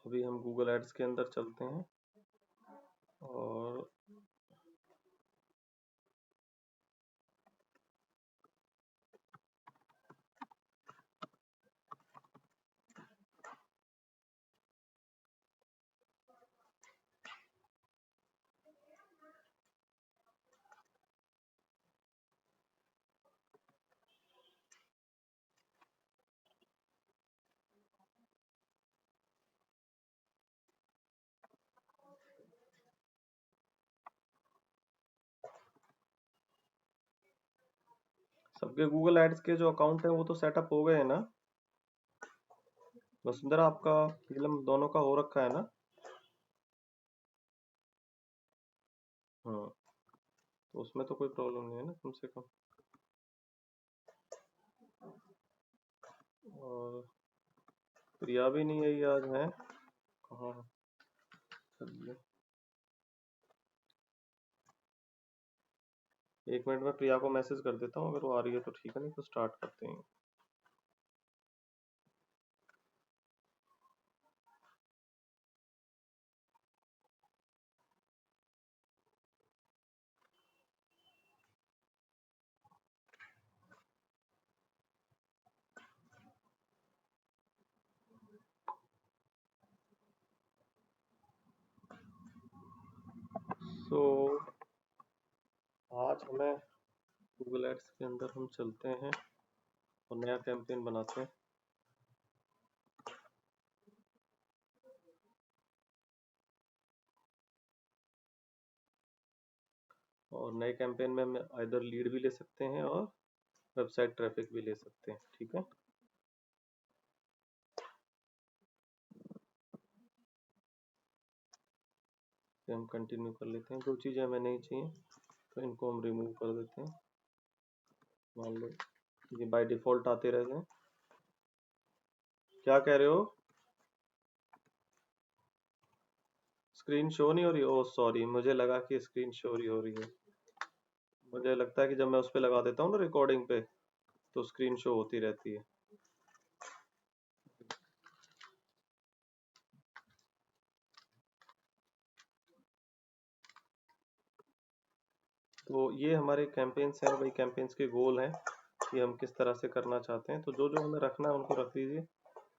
अभी हम Google ads के अंदर चलते हैं और सबके गूगल एड्स के जो अकाउंट है वो तो सेटअप हो गए हैं ना? वसुंधरा, आपका फिल्म दोनों का हो रखा है ना? हाँ, तो उसमें तो कोई प्रॉब्लम नहीं है ना, कम से कम। और प्रिया भी नहीं आई आज, है कहाँ है? चलिए, 1 मिनट में प्रिया को मैसेज कर देता हूँ, अगर वो आ रही है तो ठीक है, नहीं तो स्टार्ट करते हैं। सो आज हमें गूगल एड्स के अंदर हम चलते हैं और नया कैंपेन बनाते हैं। और नए कैंपेन में हम आइदर लीड भी ले सकते हैं और वेबसाइट ट्रैफिक भी ले सकते हैं, ठीक है। तो हम कंटिन्यू कर लेते हैं। जो चीज़ें हमें नहीं चाहिए तो इनको हम रिमूव कर देते हैं। मान लो ये बाय डिफॉल्ट आते रहते हैं। क्या कह रहे हो? स्क्रीन शो नहीं हो रही? ओह सॉरी, मुझे लगा कि स्क्रीन शो हो रही है। मुझे लगता है कि जब मैं उस पर लगा देता हूँ ना रिकॉर्डिंग पे, तो स्क्रीन शो होती रहती है। तो ये हमारे कैंपेन्स हैं, वही कैंपेन्स के गोल हैं कि हम किस तरह से करना चाहते हैं। तो जो जो हमें रखना है उनको रख दीजिए।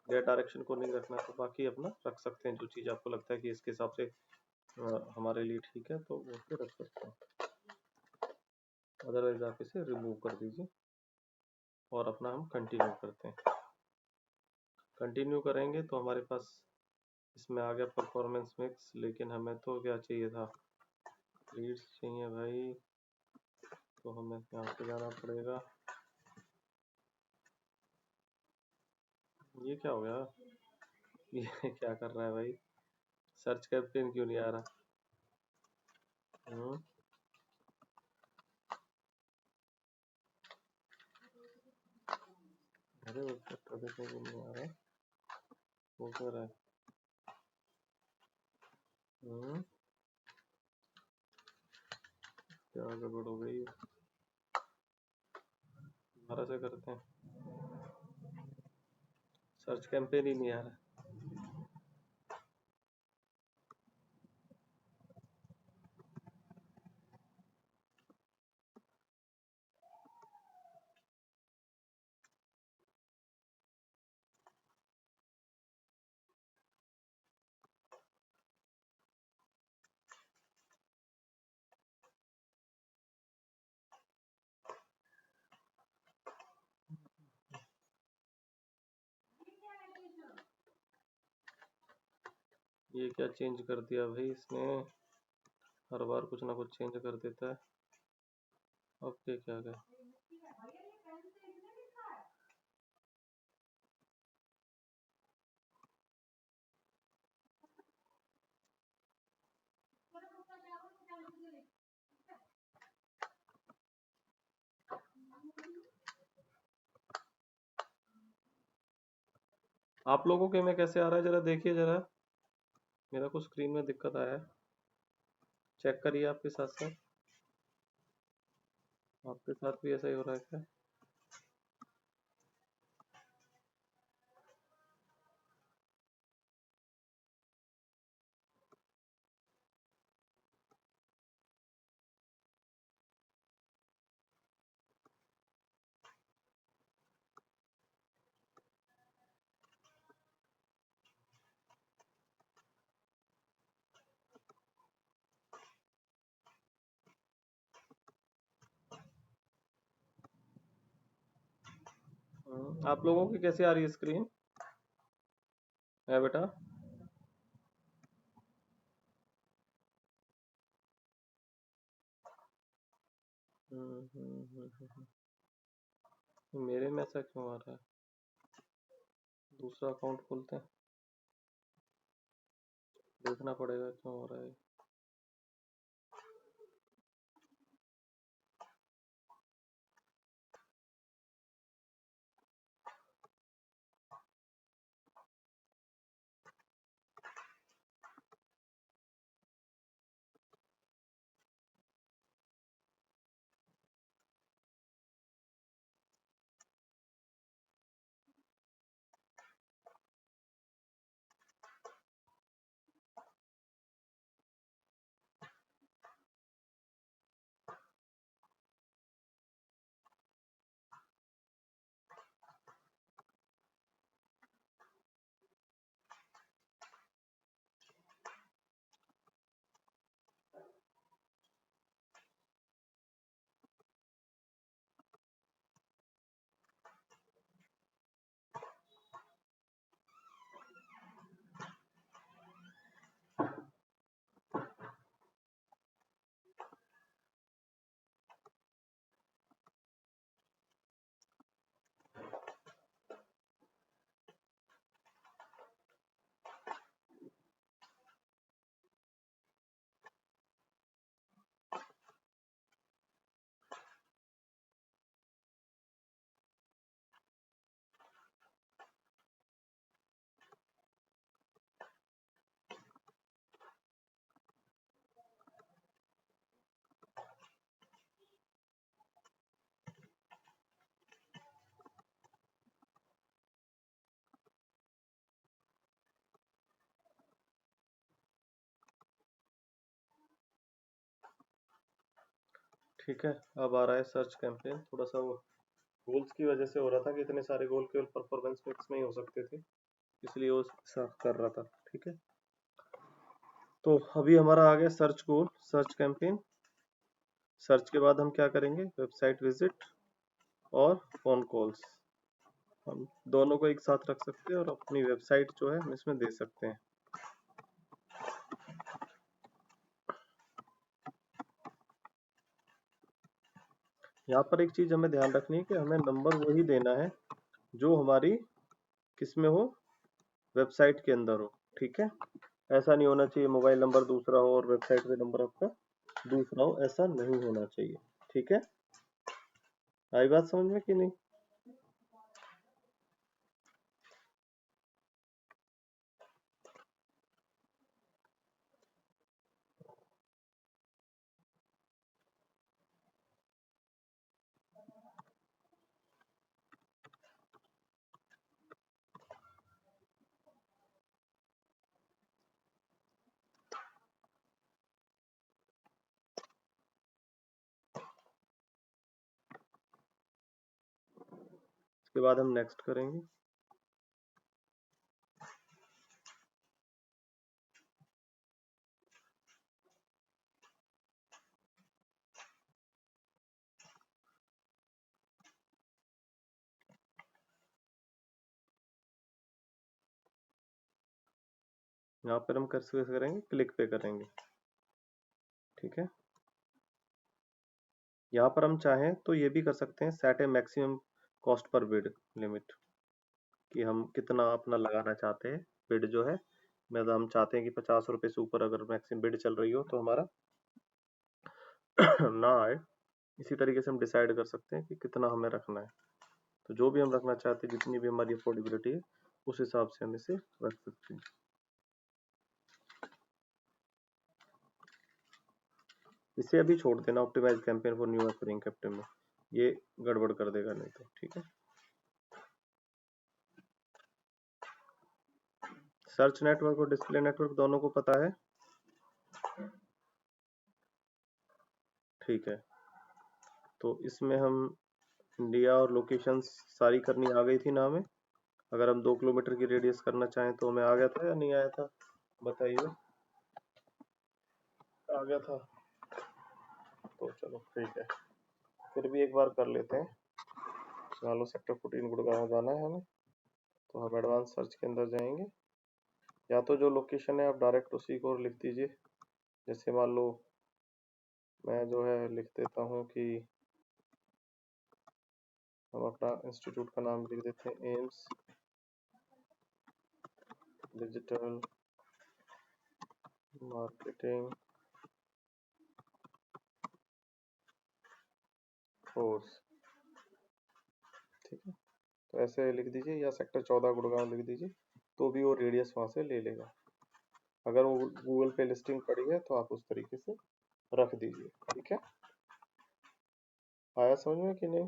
गेट डायरेक्शन को नहीं रखना, तो बाकी अपना रख सकते हैं। जो चीज़ आपको लगता है कि इसके हिसाब से हमारे लिए ठीक है, तो वो उसको रख सकते हैं। अदरवाइज आप इसे रिमूव कर दीजिए और अपना हम कंटिन्यू करते हैं। कंटिन्यू करेंगे तो हमारे पास इसमें आ गया परफॉर्मेंस मिक्स, लेकिन हमें तो क्या चाहिए था? लीड्स चाहिए भाई, तो हमें यहाँ से जाना पड़ेगा। ये क्या हो गया? ये क्या कर रहा है भाई? सर्च कैंपेन क्यों नहीं आ रहा? अरे वो ट्रैफिक क्यों नहीं आ रहा? वो क्या रहा है? क्या गड़बड़ हो गई? दोबारा से करते हैं। सर्च कैंपेन ही नहीं आ रहा। ये क्या चेंज कर दिया भाई इसने? हर बार कुछ ना कुछ चेंज कर देता है। अब क्या गया? आप लोगों के में कैसे आ रहा है, जरा देखिए जरा। मेरा कुछ स्क्रीन में दिक्कत आया है, चेक करिए आपके साथ साथ। आपके साथ भी ऐसा ही हो रहा है क्या? आप लोगों की कैसे आ रही है स्क्रीन है बेटा? मेरे में ऐसा क्यों आ रहा है? दूसरा अकाउंट खोलते हैं, देखना पड़ेगा क्यों हो रहा है। ठीक है, अब आ रहा है सर्च कैंपेन। थोड़ा सा वो गोल्स की वजह से हो रहा था कि इतने सारे गोल केवल परफॉर्मेंस मिक्स में ही हो सकते थे, इसलिए वो साफ कर रहा था। ठीक है, तो अभी हमारा आ गया सर्च गोल, सर्च कैंपेन। सर्च के बाद हम क्या करेंगे? वेबसाइट विजिट और फोन कॉल्स, हम दोनों को एक साथ रख सकते हैं और अपनी वेबसाइट जो है हम इसमें दे सकते हैं। यहाँ पर एक चीज हमें ध्यान रखनी है कि हमें नंबर वही देना है जो हमारी किस में हो, वेबसाइट के अंदर हो। ठीक है, ऐसा नहीं होना चाहिए मोबाइल नंबर दूसरा हो और वेबसाइट पे नंबर आपका दूसरा हो, ऐसा नहीं होना चाहिए। ठीक है, आई बात समझ में कि नहीं? इसके बाद हम नेक्स्ट करेंगे। यहाँ पर हम कैसे करेंगे? क्लिक पे करेंगे। ठीक है, यहाँ पर हम चाहें तो ये भी कर सकते हैं, सेट ए maximum cost per bid limit, कि हम कितना अपना लगाना चाहते हैं बिड जो है। मतलब हम चाहते हैं कि 50 रुपए से ऊपर अगर मैक्सिमम बिड चल रही हो तो हमारा ना आए। इसी तरीके से हम डिसाइड कर सकते हैं कि कितना हमें रखना है। तो जो भी हम रखना चाहते हैं, जितनी भी हमारी अफोर्डेबिलिटी है, उस हिसाब से हम इसे रख सकते हैं। इसे अभी छोड़ देना, optimise campaign for new offering captain में, ये गड़बड़ कर देगा नहीं तो। ठीक है, सर्च नेटवर्क और डिस्प्ले नेटवर्क दोनों को पता है? ठीक है, तो इसमें हम इंडिया और लोकेशन सारी करनी आ गई थी ना हमें। अगर हम 2 किलोमीटर की रेडियस करना चाहें तो हमें आ गया था या नहीं आया था? बताइए, आ गया था? तो चलो ठीक है, फिर भी एक बार कर लेते हैं। मान लो सेक्टर 14 गुड़गांव जाना है हमें, तो हम एडवांस सर्च के अंदर जाएंगे, या तो जो लोकेशन है आप डायरेक्ट उसी को लिख दीजिए। जैसे मान लो मैं जो है लिख देता हूँ कि हम अपना इंस्टीट्यूट का नाम लिख देते हैं एम्स डिजिटल मार्केटिंग कोर्स, ठीक है। तो ऐसे लिख दीजिए, या सेक्टर 14 गुड़गांव लिख दीजिए, तो भी वो रेडियस वहां से ले लेगा। अगर वो गूगल पे लिस्टिंग पड़ी है तो आप उस तरीके से रख दीजिए, ठीक है। आया समझ में कि नहीं?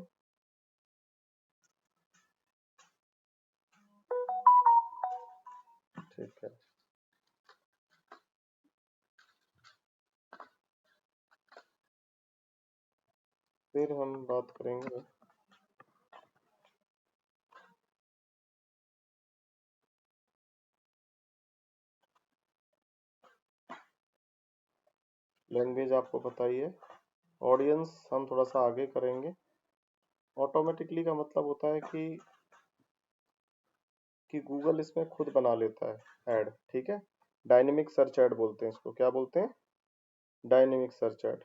ठीक है। फिर हम बात करेंगे लैंग्वेज, आपको पता ही है। ऑडियंस हम थोड़ा सा आगे करेंगे। ऑटोमेटिकली का मतलब होता है कि गूगल इसमें खुद बना लेता है ऐड, ठीक है। डायनेमिक सर्च ऐड बोलते हैं इसको, क्या बोलते हैं? डायनेमिक सर्च ऐड,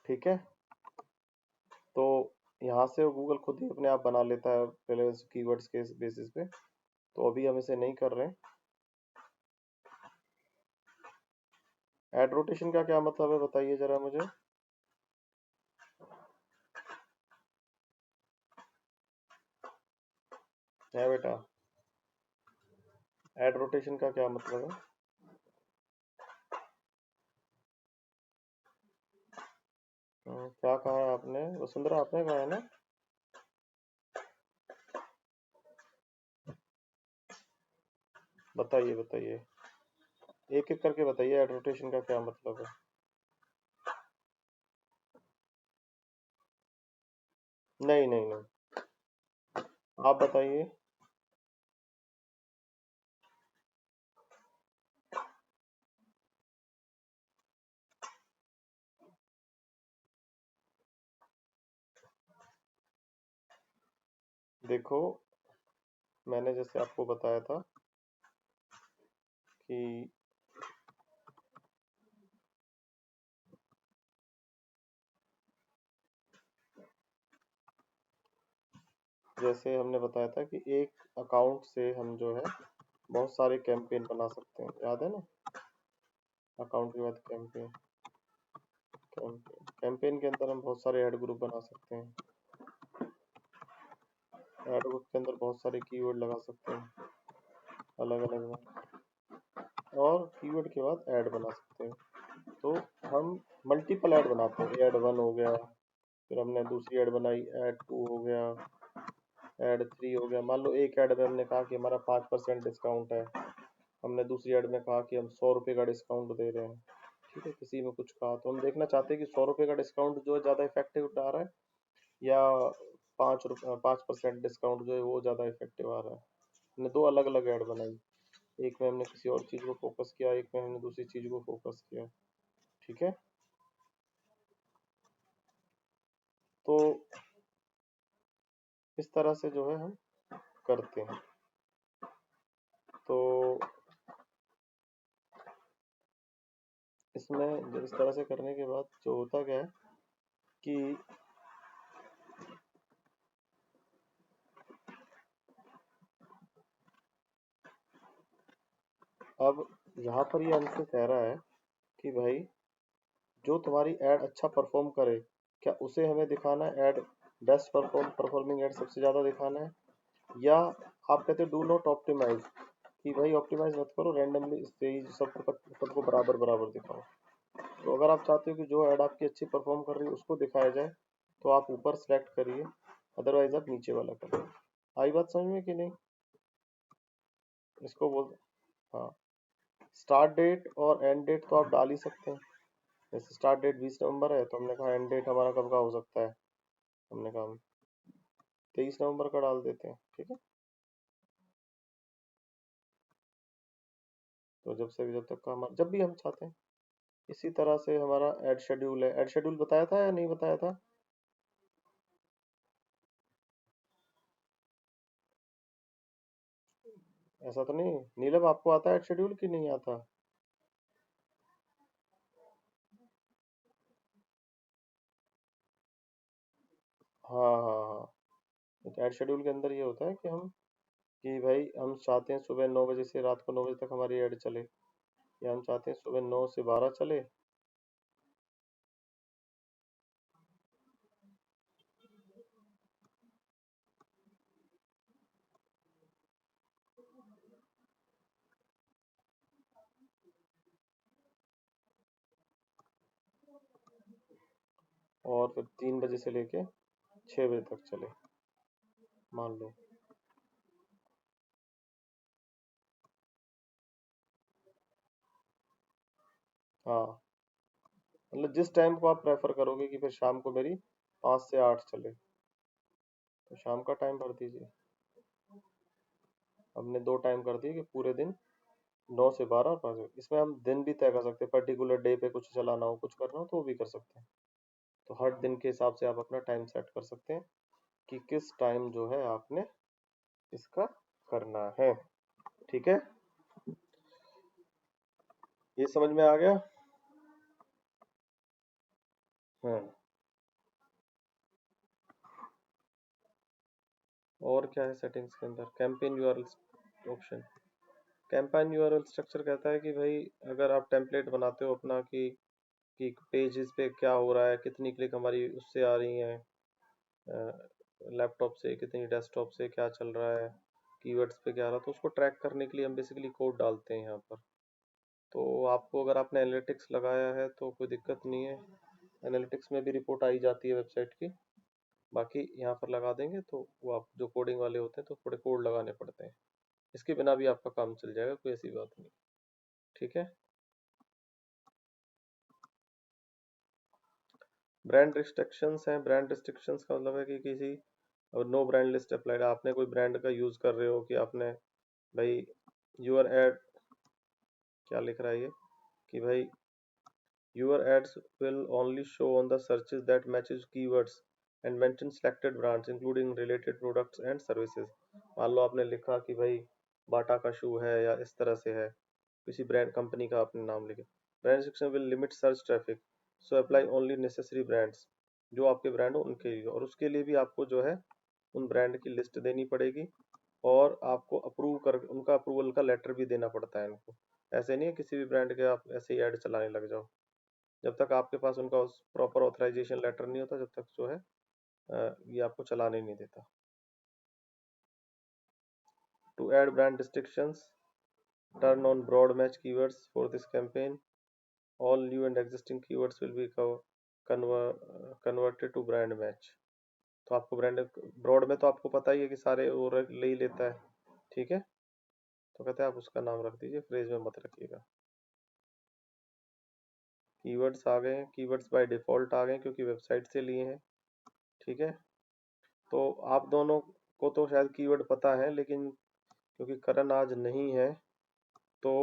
ठीक है। तो यहाँ से गूगल खुद ही अपने आप बना लेता है रिलेवेंस कीवर्ड्स के बेसिस पे, तो अभी हम इसे नहीं कर रहे हैं। ऐड रोटेशन का क्या मतलब है बताइए जरा मुझे। है बेटा, ऐड रोटेशन का क्या मतलब है? क्या कहा है आपने वसुंधरा, आपने कहा है ना? बताइए बताइए, एक एक करके बताइए, ऐड रोटेशन का क्या मतलब है? नहीं नहीं नहीं, आप बताइए। देखो, मैंने जैसे आपको बताया था कि जैसे हमने बताया था कि एक अकाउंट से हम जो है बहुत सारे कैंपेन बना सकते हैं, याद है ना? अकाउंट के बाद कैंपेन, कैंपेन के अंदर हम बहुत सारे ऐड ग्रुप बना सकते हैं, ऐड ग्रुप के अंदर बहुत सारे कीवर्ड लगा सकते हैं अलग अलग में, और कीवर्ड के बाद ऐड बना सकते हैं। तो हम मल्टीपल ऐड बनाते हैं, ऐड 1 हो गया, फिर हमने दूसरी ऐड बनाई, ऐड 2 हो गया, ऐड 3 हो गया। मान लो एक ऐड में हमने कहा कि हमारा 5% डिस्काउंट है, हमने दूसरी ऐड में कहा कि हम 100 रुपये का डिस्काउंट दे रहे हैं, ठीक है। किसी में कुछ कहा, तो हम देखना चाहते हैं कि 100 रुपये का डिस्काउंट जो है ज़्यादा इफेक्टिव आ रहा है, या 5% डिस्काउंट जो है वो ज़्यादा इफेक्टिव आ रहा है। हमने दो अलग अलग ऐड बनाई, एक में हमने किसी और चीज़ को फोकस किया, एक में हमने दूसरी चीज़ को फोकस किया, ठीक है। तो इस तरह से जो है हम करते हैं। तो इसमें जब इस तरह से करने के बाद जो होता क्या है कि अब यहाँ पर ये हमसे कह रहा है कि भाई जो तुम्हारी ऐड अच्छा परफॉर्म करे, क्या उसे हमें दिखाना है ऐड, बेस्ट परफॉर्मिंग ऐड सबसे ज़्यादा दिखाना है, या आप कहते हो डू नॉट ऑप्टिमाइज, कि भाई ऑप्टिमाइज मत करो, रैंडमली इससे ही सबको बराबर बराबर दिखाओ। तो अगर आप चाहते हो कि जो ऐड आपकी अच्छी परफॉर्म कर रही है उसको दिखाया जाए, तो आप ऊपर सेलेक्ट करिए, अदरवाइज आप नीचे वाला करिए। आई बात समझ में कि नहीं? इसको बोल, हाँ, स्टार्ट डेट और एंड डेट तो आप डाल ही सकते हैं। जैसे स्टार्ट डेट 20 नवंबर है, तो हमने कहा एंड डेट हमारा कब का हो सकता है, हमने कहा हम 23 नवंबर का डाल देते हैं, ठीक है। तो जब तक का हमारा, जब भी हम चाहते हैं। इसी तरह से हमारा एड शेड्यूल है, एड शेड्यूल बताया था या नहीं बताया था? ऐसा तो नहीं नीलम, आपको आता है शेड्यूल कि नहीं आता? हाँ हाँ हाँ। तो ऐड शेड्यूल के अंदर ये होता है कि हम, कि भाई हम चाहते हैं सुबह 9 बजे से रात को 9 बजे तक हमारी ऐड चले, या हम चाहते हैं सुबह 9 से 12 चले। और फिर 3 बजे से लेके 6 बजे तक चले, मान लो। हाँ, मतलब जिस टाइम को आप प्रेफर करोगे कि फिर शाम को मेरी 5 से 8 चले, तो शाम का टाइम भर दीजिए। हमने दो टाइम कर दिए कि पूरे दिन 9 से 12 और 5 बजे। इसमें हम दिन भी तय कर सकते हैं, पर्टिकुलर डे पे कुछ चलाना हो, कुछ करना हो तो वो भी कर सकते हैं। तो हर दिन के हिसाब से आप अपना टाइम सेट कर सकते हैं कि किस टाइम जो है आपने इसका करना है। ठीक है, ये समझ में आ गया? हाँ। और क्या है सेटिंग्स के अंदर? Campaign URL option. Campaign URL structure कहता है कि भाई अगर आप टेम्पलेट बनाते हो अपना कि पेजेस पे क्या हो रहा है, कितनी क्लिक हमारी उससे आ रही है, लैपटॉप से कितनी, डेस्कटॉप से क्या चल रहा है, कीवर्ड्स पे क्या आ रहा है, तो उसको ट्रैक करने के लिए हम बेसिकली कोड डालते हैं यहाँ पर। तो आपको अगर आपने एनालिटिक्स लगाया है तो कोई दिक्कत नहीं है, एनालिटिक्स में भी रिपोर्ट आई जाती है वेबसाइट की। बाकी यहाँ पर लगा देंगे तो वो आप जो कोडिंग वाले होते हैं तो थोड़े कोड लगाने पड़ते हैं, इसके बिना भी आपका काम चल जाएगा, कोई ऐसी बात नहीं। ठीक है। ब्रांड रिस्ट्रिक्शंस हैं। ब्रांड रिस्ट्रिक्शंस का मतलब है कि किसी, और नो ब्रांड लिस्ट अप्लाइड, आपने कोई ब्रांड का यूज कर रहे हो कि आपने भाई यूर एड, क्या लिख रहा है ये, कि भाई your ads will only show on the searches that matches keywords and mention selected brands including related products and services। मान लो आपने लिखा कि भाई बाटा का शू है या इस तरह से है, किसी ब्रांड कंपनी का आपने नाम लिखे। Brand restriction will limit search traffic, so apply only necessary brands, जो आपके ब्रांड हो उनके लिए, और उसके लिए भी आपको जो है उन ब्रांड की लिस्ट देनी पड़ेगी, और आपको अप्रूव कर, उनका अप्रूवल का लेटर भी देना पड़ता है इनको। ऐसे नहीं है किसी भी ब्रांड के आप ऐसे ही ऐड चलाने लग जाओ, जब तक आपके पास उनका उस प्रॉपर ऑथराइजेशन लेटर नहीं होता, जब तक जो है ये आपको चलाने नहीं देता। To add brand restrictions, turn on broad match keywords for this campaign, all new and existing keywords will be converted to brand match. तो आपको ब्रांड ब्रॉड में तो आपको पता ही है कि सारे वो ले ही लेता है। ठीक है, तो कहते हैं आप उसका नाम रख दीजिए, फ्रेज में मत रखिएगा। कीवर्ड्स आ गए हैं, कीवर्ड्स बाय डिफॉल्ट आ गए क्योंकि वेबसाइट से लिए हैं। ठीक है, तो आप दोनों को तो शायद कीवर्ड पता है, लेकिन क्योंकि करण आज नहीं है तो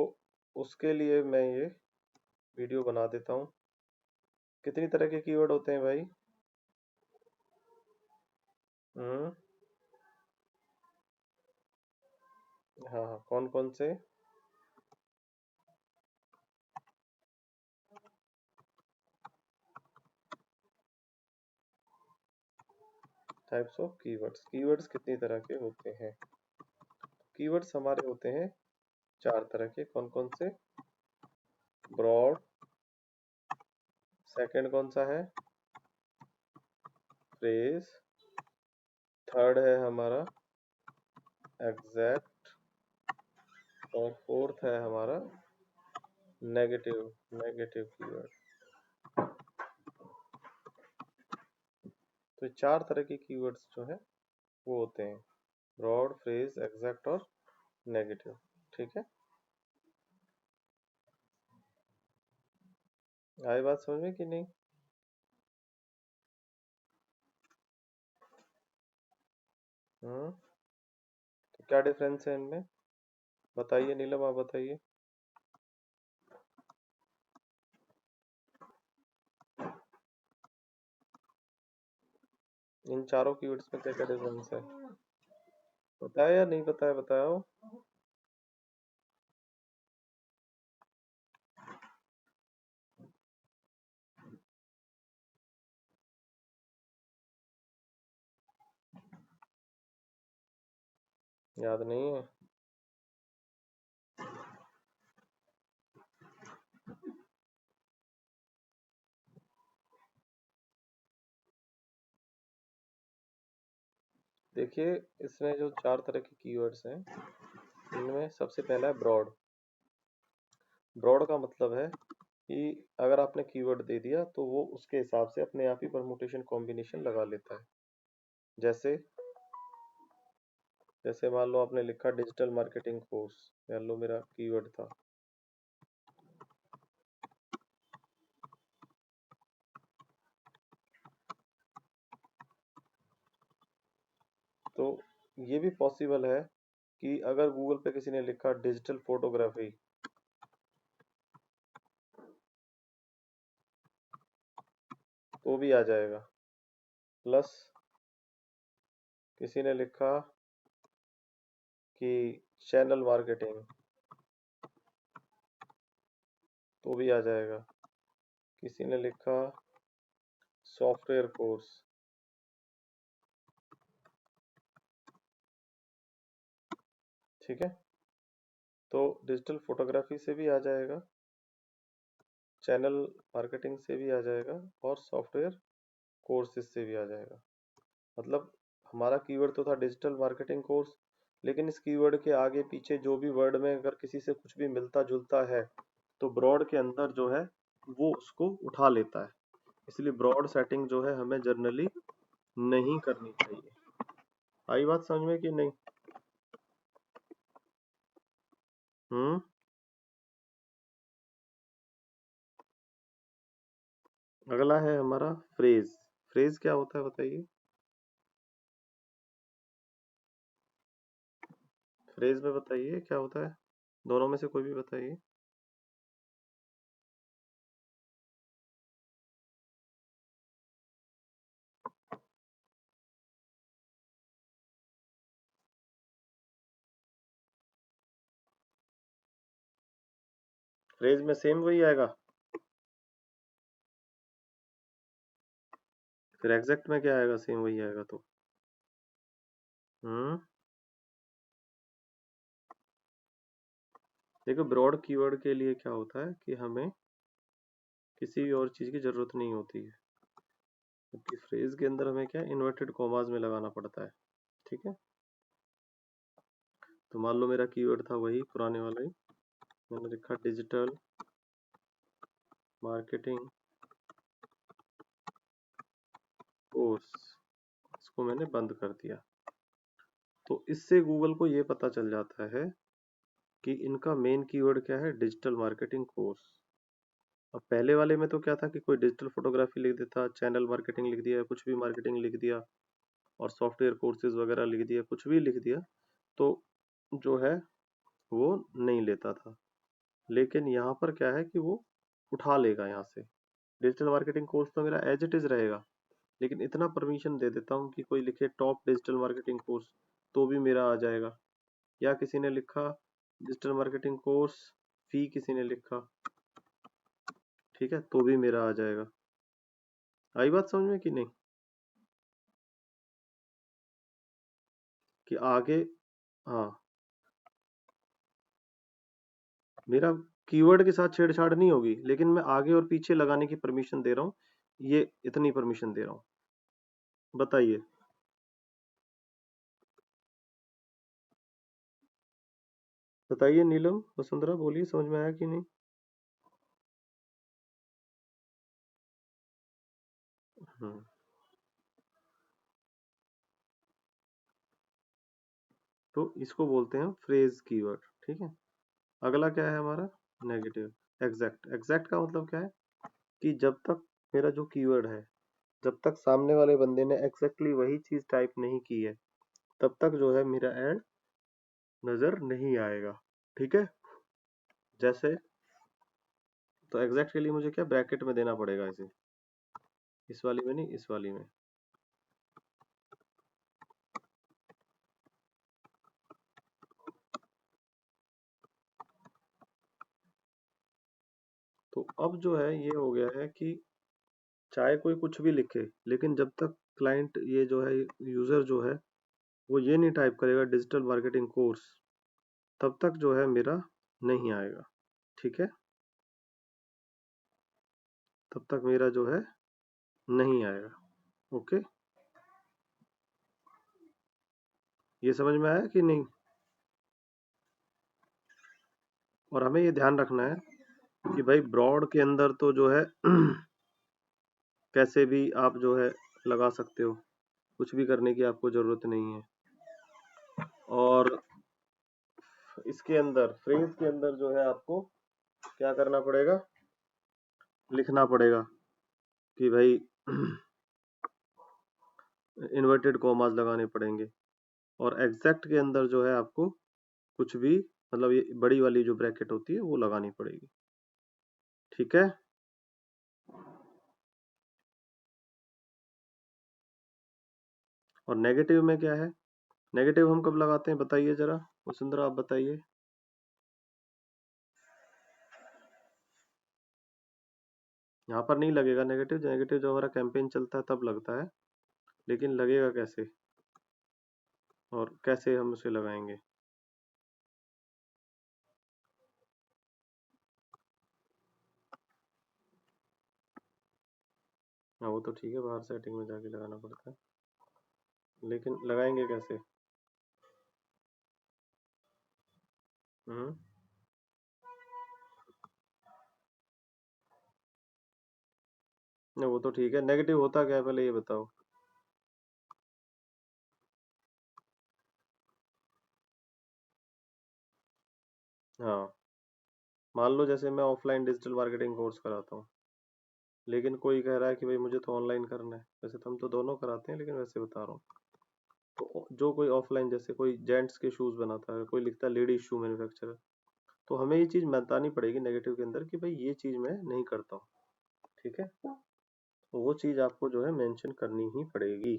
उसके लिए मैं ये वीडियो बना देता हूँ। कितनी तरह के कीवर्ड होते हैं भाई? हम्म। हाँ हाँ, कौन कौन से? Types of keywords. कीवर्ड्स कितनी तरह के होते हैं? कीवर्ड्स हमारे होते हैं 4 तरह के। कौन कौन से? ब्रॉड, सेकंड कौन सा है? फ्रेज, थर्ड है हमारा एग्जैक्ट, और फोर्थ है हमारा नेगेटिव, नेगेटिव कीवर्ड। तो 4 तरह के कीवर्ड्स जो है वो होते हैं, ब्रॉड, फ्रेज, एग्जैक्ट और नेगेटिव। ठीक है, आई बात समझ में कि नहीं? तो क्या डिफरेंस है इनमें? बताइए नीलम, आप बताइए। इन चारों कीवर्ड्स में क्या क्या डिफरेंस है? बताया या नहीं बताया? बताओ। याद नहीं है? देखिए, इसमें जो 4 तरह के कीवर्ड्स हैं, इनमें सबसे पहला है ब्रॉड। ब्रॉड का मतलब है कि अगर आपने कीवर्ड दे दिया तो वो उसके हिसाब से अपने आप ही परमुटेशन कॉम्बिनेशन लगा लेता है। जैसे जैसे मान लो आपने लिखा डिजिटल मार्केटिंग कोर्स, मान लो मेरा कीवर्ड था, तो ये भी पॉसिबल है कि अगर गूगल पे किसी ने लिखा डिजिटल फोटोग्राफी, तो भी आ जाएगा। प्लस किसी ने लिखा कि चैनल मार्केटिंग, तो भी आ जाएगा। किसी ने लिखा सॉफ्टवेयर कोर्स, ठीक है, तो डिजिटल फोटोग्राफी से भी आ जाएगा, चैनल मार्केटिंग से भी आ जाएगा, और सॉफ्टवेयर कोर्सेज से भी आ जाएगा। मतलब हमारा कीवर्ड तो था डिजिटल मार्केटिंग कोर्स, लेकिन इस कीवर्ड के आगे पीछे जो भी वर्ड में अगर किसी से कुछ भी मिलता जुलता है तो ब्रॉड के अंदर जो है वो उसको उठा लेता है। इसलिए ब्रॉड सेटिंग जो है हमें जनरली नहीं करनी चाहिए। आई बात समझ में कि नहीं? हम्म। अगला है हमारा फ्रेज। फ्रेज क्या होता है बताइए? फ्रेज में बताइए क्या होता है, दोनों में से कोई भी बताइए। फ्रेज में सेम वही आएगा, फिर एग्जैक्ट में क्या आएगा? सेम वही आएगा तो। हम्म। देखो, ब्रॉड कीवर्ड के लिए क्या होता है कि हमें किसी भी और चीज की जरूरत नहीं होती है, क्योंकि फ्रेज के अंदर हमें क्या इन्वर्टेड कॉमास में लगाना पड़ता है। ठीक है, तो मान लो मेरा कीवर्ड था वही पुराने वाला ही, मैंने लिखा डिजिटल मार्केटिंग कोर्स, इसको मैंने बंद कर दिया। तो इससे गूगल को ये पता चल जाता है कि इनका मेन कीवर्ड क्या है, डिजिटल मार्केटिंग कोर्स। अब पहले वाले में तो क्या था कि कोई डिजिटल फोटोग्राफी लिख देता, चैनल मार्केटिंग लिख दिया, कुछ भी मार्केटिंग लिख दिया, और सॉफ्टवेयर कोर्सेज वगैरह लिख दिया, कुछ भी लिख दिया, तो जो है वो नहीं लेता था। लेकिन यहाँ पर क्या है कि वो उठा लेगा यहाँ से। डिजिटल मार्केटिंग कोर्स तो मेरा एज इट इज रहेगा, लेकिन इतना परमिशन दे देता हूँ कि कोई लिखे टॉप डिजिटल मार्केटिंग कोर्स, तो भी मेरा आ जाएगा। या किसी ने लिखा डिजिटल मार्केटिंग कोर्स फी, किसी ने लिखा, ठीक है, तो भी मेरा आ जाएगा। आई बात समझ में कि नहीं? कि आगे, हाँ, मेरा कीवर्ड के साथ छेड़छाड़ नहीं होगी, लेकिन मैं आगे और पीछे लगाने की परमिशन दे रहा हूँ, ये इतनी परमिशन दे रहा हूँ। बताइए। बताइए नीलम, वसुंधरा, बोलिए, समझ में आया कि नहीं? हम्म। तो इसको बोलते हैं फ्रेज कीवर्ड। ठीक है, अगला क्या है हमारा? नेगेटिव। एग्जैक्ट। एग्जैक्ट का मतलब क्या है कि जब तक मेरा जो कीवर्ड है, जब तक सामने वाले बंदे ने एग्जैक्टली वही चीज टाइप नहीं की है, तब तक जो है मेरा ऐड नजर नहीं आएगा। ठीक है, जैसे, तो एग्जैक्ट के लिए मुझे क्या ब्रैकेट में देना पड़ेगा इसे, इस वाली में नहीं, इस वाली में। तो अब जो है ये हो गया है कि चाहे कोई कुछ भी लिखे, लेकिन जब तक क्लाइंट, ये जो है यूजर जो है, वो ये नहीं टाइप करेगा डिजिटल मार्केटिंग कोर्स, तब तक जो है मेरा नहीं आएगा। ठीक है, तब तक मेरा जो है नहीं आएगा। ओके, ये समझ में आया कि नहीं? और हमें ये ध्यान रखना है कि भाई ब्रॉड के अंदर तो जो है कैसे भी आप जो है लगा सकते हो, कुछ भी करने की आपको जरूरत नहीं है। और इसके अंदर फ्रेज के अंदर जो है आपको क्या करना पड़ेगा, लिखना पड़ेगा कि भाई इन्वर्टेड कॉमास लगाने पड़ेंगे। और एग्जैक्ट के अंदर जो है आपको कुछ भी मतलब ये बड़ी वाली जो ब्रैकेट होती है वो लगानी पड़ेगी। ठीक है, और नेगेटिव में क्या है, नेगेटिव हम कब लगाते हैं बताइए जरा, वसुंधरा आप बताइए। यहाँ पर नहीं लगेगा नेगेटिव, नेगेटिव जब हमारा कैंपेन चलता है तब लगता है, लेकिन लगेगा कैसे और कैसे हम उसे लगाएंगे। हाँ वो तो ठीक है, बाहर सेटिंग में जाके लगाना पड़ता है, लेकिन लगाएंगे कैसे? हम्म, नहीं वो तो ठीक है, नेगेटिव होता क्या है पहले ये बताओ। हाँ, मान लो जैसे मैं ऑफलाइन डिजिटल मार्केटिंग कोर्स कराता हूँ, लेकिन कोई कह रहा है कि भाई मुझे तो ऑनलाइन करना है, वैसे तो हम तो दोनों कराते हैं लेकिन वैसे बता रहा हूँ। तो जो कोई ऑफलाइन, जैसे कोई जेंट्स के शूज बनाता है, कोई लिखता है लेडीज शू मैन्युफैक्चरर, तो हमें ये चीज बतानी पड़ेगी नेगेटिव के अंदर कि भाई ये चीज मैं नहीं करता हूँ। ठीक है, तो वो चीज आपको जो है मेंशन करनी ही पड़ेगी,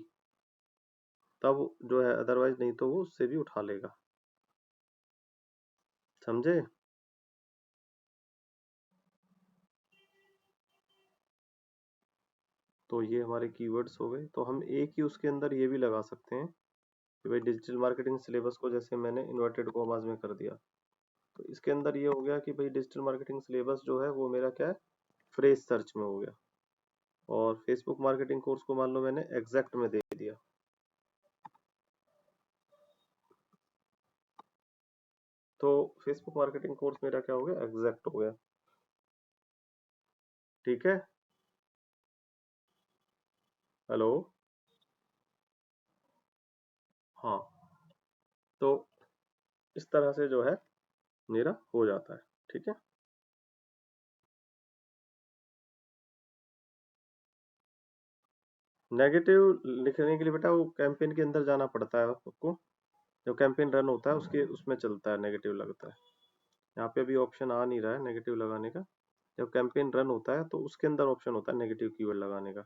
तब जो है, अदरवाइज नहीं तो वो उससे भी उठा लेगा। समझे? तो ये हमारे कीवर्ड्स हो गए। तो हम एक ही उसके अंदर ये भी लगा सकते हैं कि भाई डिजिटल मार्केटिंग सिलेबस को जैसे मैंने इन्वर्टेड कॉमास में कर दिया, तो इसके अंदर ये हो गया कि भाई डिजिटल मार्केटिंग सिलेबस जो है वो मेरा क्या है, फ्रेज सर्च में हो गया। और फेसबुक मार्केटिंग कोर्स को मान लो मैंने एग्जैक्ट में दे दिया, तो फेसबुक मार्केटिंग कोर्स मेरा क्या हो गया, एग्जैक्ट हो गया। ठीक है, हेलो, हाँ, तो इस तरह से जो है मेरा हो जाता है। ठीक है, नेगेटिव लिखने के लिए बेटा वो कैंपेन के अंदर जाना पड़ता है आपको, जो कैंपेन रन होता है उसके उसमें चलता है, नेगेटिव लगता है। यहाँ पे अभी ऑप्शन आ नहीं रहा है नेगेटिव लगाने का, जब कैंपेन रन होता है तो उसके अंदर ऑप्शन होता है नेगेटिव कीवर्ड लगाने का,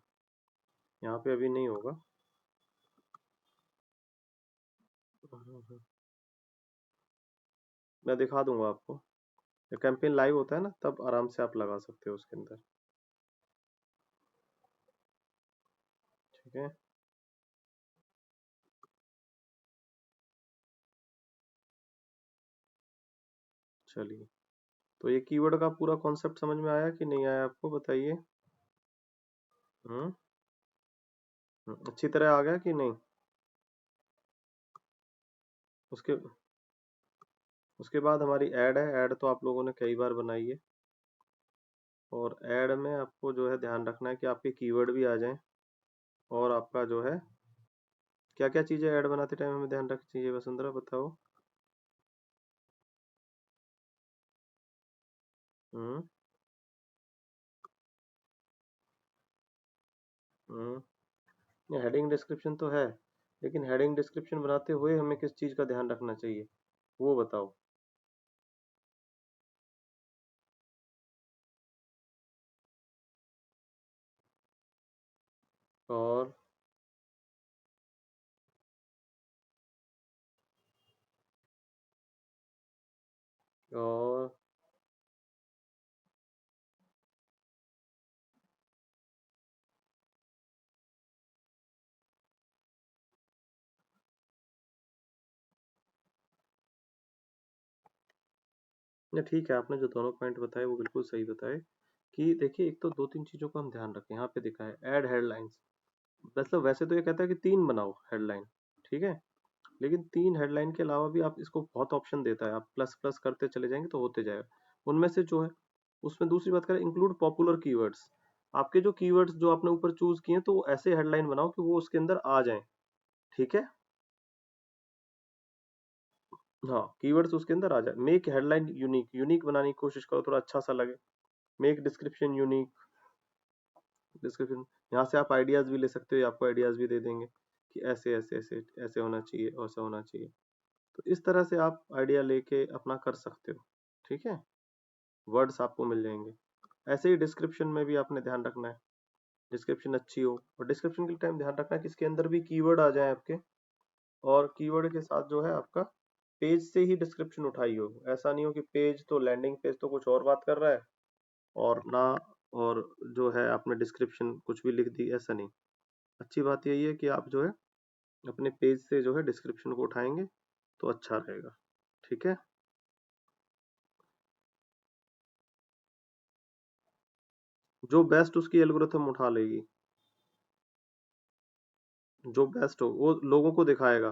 यहाँ पे अभी नहीं होगा। मैं दिखा दूंगा आपको, जब कैंपेन लाइव होता है ना तब आराम से आप लगा सकते हो उसके अंदर। ठीक है, चलिए, तो ये कीवर्ड का पूरा कॉन्सेप्ट समझ में आया कि नहीं आया आपको बताइए। हम्म, अच्छी तरह आ गया कि नहीं? उसके उसके बाद हमारी ऐड है, ऐड तो आप लोगों ने कई बार बनाई है, और ऐड में आपको जो है ध्यान रखना है कि आपके कीवर्ड भी आ जाएं, और आपका जो है क्या क्या चीजें ऐड बनाते टाइम हमें ध्यान रखनी चाहिए, वसुंधरा बताओ। हम्म, ये हेडिंग डिस्क्रिप्शन तो है, लेकिन हेडिंग डिस्क्रिप्शन बनाते हुए हमें किस चीज का ध्यान रखना चाहिए वो बताओ। और और नहीं ठीक है, आपने जो दोनों पॉइंट बताए वो बिल्कुल सही बताए कि देखिए एक तो 2-3 चीज़ों का हम ध्यान रखें। यहाँ पे लिखा है ऐड हेडलाइंस, मतलब वैसे तो ये कहता है कि 3 बनाओ हेडलाइन, ठीक है? लेकिन 3 हेडलाइन के अलावा भी आप इसको बहुत ऑप्शन देता है, आप प्लस-प्लस करते चले जाएँगे तो होते जाएगा। उनमें से जो है उसमें दूसरी बात करें इंक्लूड पॉपुलर कीवर्ड्स। आपके जो कीवर्ड्स जो आपने ऊपर चूज़ किए हैं तो वो ऐसे हेडलाइन बनाओ कि वो उसके अंदर आ जाएँ, ठीक है? हाँ, कीवर्ड्स उसके अंदर आ जाए। मेक हेडलाइन यूनिक, यूनिक बनाने की कोशिश करो, थोड़ा अच्छा-सा लगे। मेक डिस्क्रिप्शन यूनिक, डिस्क्रिप्शन यहाँ से आप आइडियाज़ भी ले सकते हो, ये आपको आइडियाज़ भी दे देंगे कि ऐसे, ऐसे, ऐसे, ऐसे होना चाहिए, वैसा होना चाहिए। तो इस तरह से आप आइडिया लेके अपना कर सकते हो, ठीक है? वर्ड्स आपको मिल जाएँगे। ऐसे ही डिस्क्रिप्शन में भी आपने ध्यान रखना है, डिस्क्रिप्शन अच्छी हो और डिस्क्रिप्शन के टाइम ध्यान रखना है कि इसके अंदर भी कीवर्ड आ जाएँ आपके और कीवर्ड के साथ जो है आपका पेज से ही डिस्क्रिप्शन उठाई हो। ऐसा नहीं हो कि पेज तो लैंडिंग पेज तो कुछ और बात कर रहा है और ना और जो है आपने डिस्क्रिप्शन कुछ भी लिख दी, ऐसा नहीं। अच्छी बात यही है कि आप जो है अपने पेज से जो है डिस्क्रिप्शन को उठाएँगे तो अच्छा रहेगा, ठीक है? जो बेस्ट उसकी एल्गोरिथम उठा लेगी, जो बेस्ट हो वो लोगों को दिखाएगा।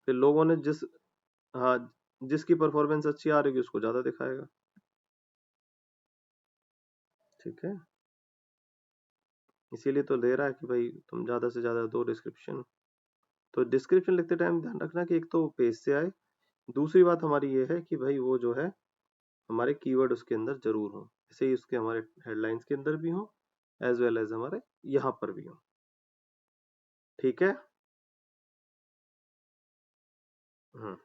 फिर लोगों ने जिस हाँ, जिसकी परफॉर्मेंस अच्छी आ रही है उसको ज़्यादा दिखाएगा, ठीक है? इसीलिए तो दे रहा है कि भाई तुम ज़्यादा से ज़्यादा दो डिस्क्रिप्शन। तो डिस्क्रिप्शन लिखते टाइम ध्यान रखना कि एक तो पेज से आए, दूसरी बात हमारी ये है कि भाई वो जो है हमारे कीवर्ड उसके अंदर ज़रूर हों। ऐसे ही उसके हमारे हेडलाइंस के अंदर भी हों, एज़ वेल एज़ हमारे यहाँ पर भी हों, ठीक है? हुँ,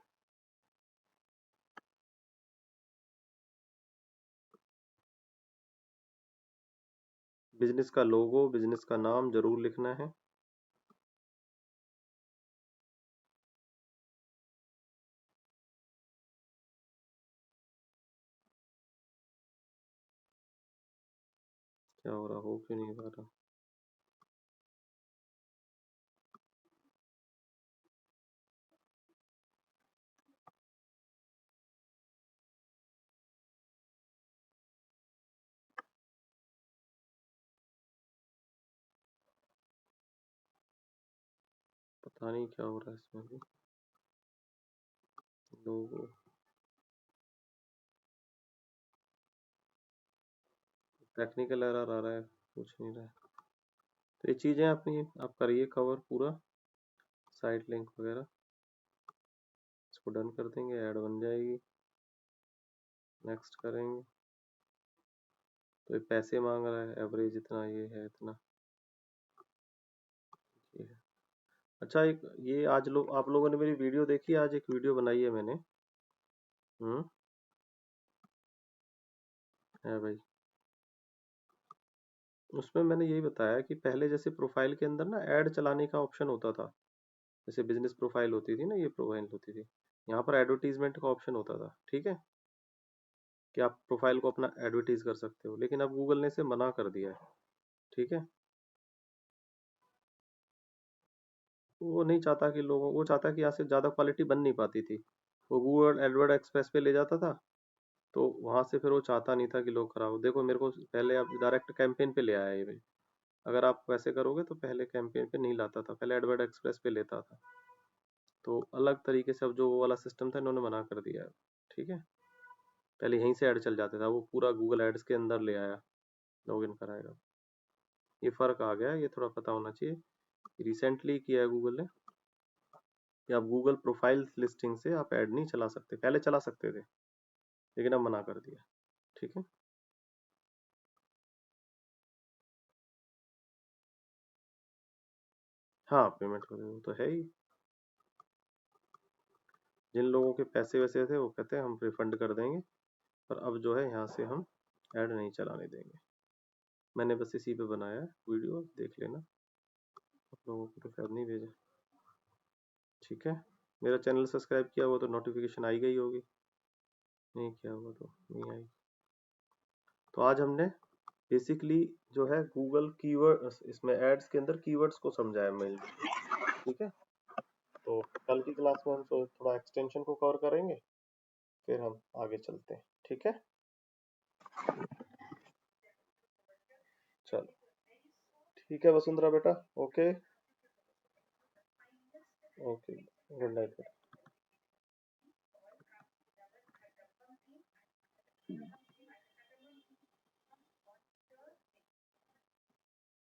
बिज़नेस का लोगो, बिज़नेस का नाम ज़रूर लिखना है। क्या हो रहा हो क्यों नहीं पा रहा? पता नहीं क्या हो रहा है इसमें भी। लोगो, टेक्निकल एरर आ रहा है, कुछ नहीं रहा है। तो ये चीज़ें अपनी आप करिए कवर पूरा, साइट लिंक वगैरह। इसको डन कर देंगे, ऐड बन जाएगी। नेक्स्ट करेंगे। तो ये पैसे मांग रहा है, एवरेज इतना ये है इतना ये है। अच्छा एक ये आज लोग आप लोगों ने मेरी वीडियो देखी, आज एक वीडियो बनाई है मैंने। हम्म, है भाई। उसमें मैंने यही बताया कि पहले जैसे प्रोफाइल के अंदर ना ऐड चलाने का ऑप्शन होता था, जैसे बिजनेस प्रोफाइल होती थी ना, ये प्रोफाइल होती थी, यहाँ पर एडवर्टीजमेंट का ऑप्शन होता था, ठीक है, कि आप प्रोफाइल को अपना एडवर्टीज कर सकते हो, लेकिन अब गूगल ने इसे मना कर दिया है, ठीक है। वो नहीं चाहता कि लोगों वो चाहता कि यहाँ से ज़्यादा क्वालिटी बन नहीं पाती थी, वो गूगल एडवर्ड एक्सप्रेस पे ले जाता था, तो वहां से फिर वो चाहता नहीं था कि लोग खराब देखो मेरे को पहले आप डायरेक्ट कैंपेन पे ले आया ये भाई। अगर आप वैसे करोगे तो पहले कैंपेन पे नहीं लाता था, पहले एडवर्ड एक्सप्रेस पे लेता था। तो अलग तरीके से अब जो वो वाला सिस्टम था इन्होंने मना कर दिया है, ठीक है। पहले यहीं से ऐड चल जाता था, वो पूरा गूगल एड्स के अंदर ले आया, लॉग इन कराएगा। ये फर्क आ गया, ये थोड़ा पता होना चाहिए। रिसेंटली किया है गूगल ने कि आप गूगल प्रोफाइल लिस्टिंग से आप ऐड नहीं चला सकते, पहले चला सकते थे लेकिन अब मना कर दिया, ठीक है। हाँ पेमेंट कर वो तो है ही। जिन लोगों के पैसे वैसे थे वो कहते हैं हम रिफंड कर देंगे, पर अब जो है यहाँ से हम ऐड नहीं चलाने देंगे। मैंने बस इसी पे बनाया है वीडियो, देख लेना। आप लोगों को तो शायद नहीं भेजा, ठीक है। मेरा चैनल सब्सक्राइब किया हुआ तो नोटिफिकेशन आई गई होगी, नहीं किया हुआ तो नहीं आई। तो आज हमने बेसिकली जो है गूगल कीवर्ड इसमें एड्स के अंदर कीवर्ड्स को समझाया मेल, ठीक है। तो कल की क्लास में हम थोड़ा एक्सटेंशन को कवर करेंगे फिर हम आगे चलते हैं। ठीक है, चलो ठीक है वसुंधरा बेटा। Okay, okay, good night.